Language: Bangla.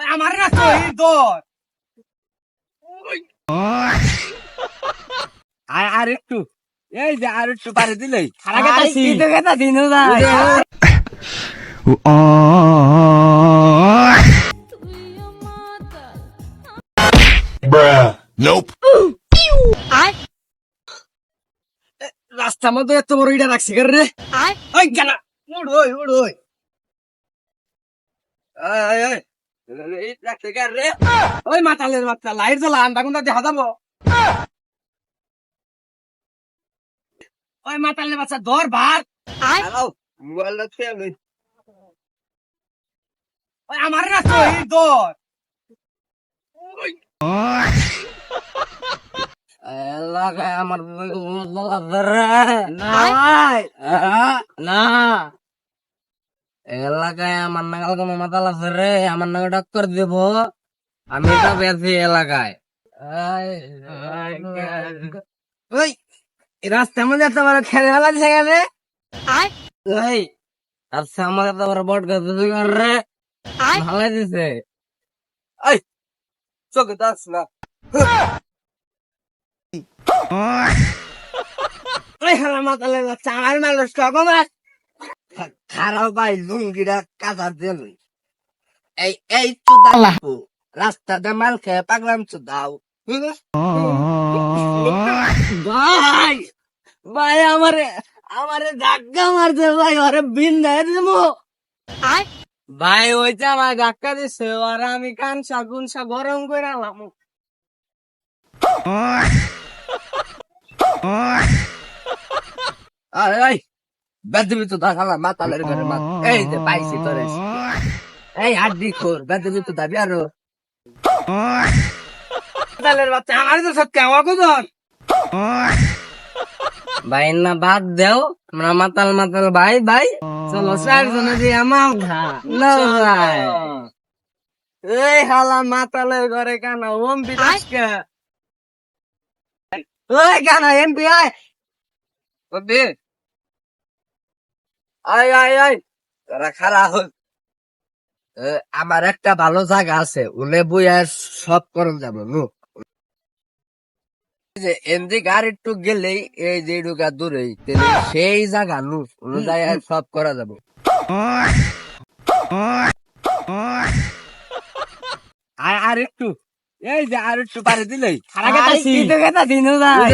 আমার না তো এই দর আর একটু এই যে আর একটু পারে দিলেই খারাপ গেতাছি কি তো গেতা দিনু ভাই Nope. রাস্তার মধ্যে এত বড় ইটা রাখছি রে ওই গানা উড় ওই উড় ওই এই এই এই রাখতে কার রে ওই মাতালের মাথা লাইট জ্বালা আন্ডা কোনটা দেখা যাবো ওই মাতালের বাচ্চা ধর ভাত হ্যালো মোবাইলটা খেয়ে লই ওই আমার না তো এই ধর এলাকায় আমার না এলাকায় আমার নাগাল কোনো মাতাল আছে রে আমার নাগাল টক্কর দেব আমি তো বেশি এলাকায় ওই রাস্তার মধ্যে এত বড় খেলে ফেলা দিছে কেন ওই রাস্তার মধ্যে এত বড় বট গাছ রে ভালো দিছে এই চোখে দাস না মাতালে চাঙাল মানুষ কমার খারাপ ভাই লুঙ্গিটা কাঁচা দিল এই এই তো দাও রাস্তাতে মাল খেয়ে পাগলাম তো দাও ভাই ভাই আমারে ধাক্কা মারছে ভাই ওরে বিন্দায় দেবো ভাই ওইটা আমার ধাক্কা দিছে ওরা আমি কানসা গুনসা গরম করে আলাম এই বেদবি তো দেখালাম মাতালের ঘরে এই যে পাইছি তোরে এই হাড্ডি খোর বেদবি তো দাবি আরো মাতালের বাচ্চা আমার তো সত্যি আমার কোন ভাই না বাদ দেও আমরা মাতাল মাতাল ভাই ভাই চলো চারজনে দিয়ে আমার ঘা না ভাই এই হালা মাতালের ঘরে কেন ওম বিদাসকে ওই কেন এমপি আয় ওবে আয় আয় আয় তোরা খারা হোক আমার একটা ভালো জায়গা আছে উলে বইয়া সব করন যাবো নু যে এমনি গাড়ি একটু গেলেই এই যে ঢুকা দূরে সেই জায়গা নু জায়গায় সব করা যাবো আর একটু এই যে আর একটু পারে দিলেই খারাপ গেতাছি কি তো গেতা দিনু ভাই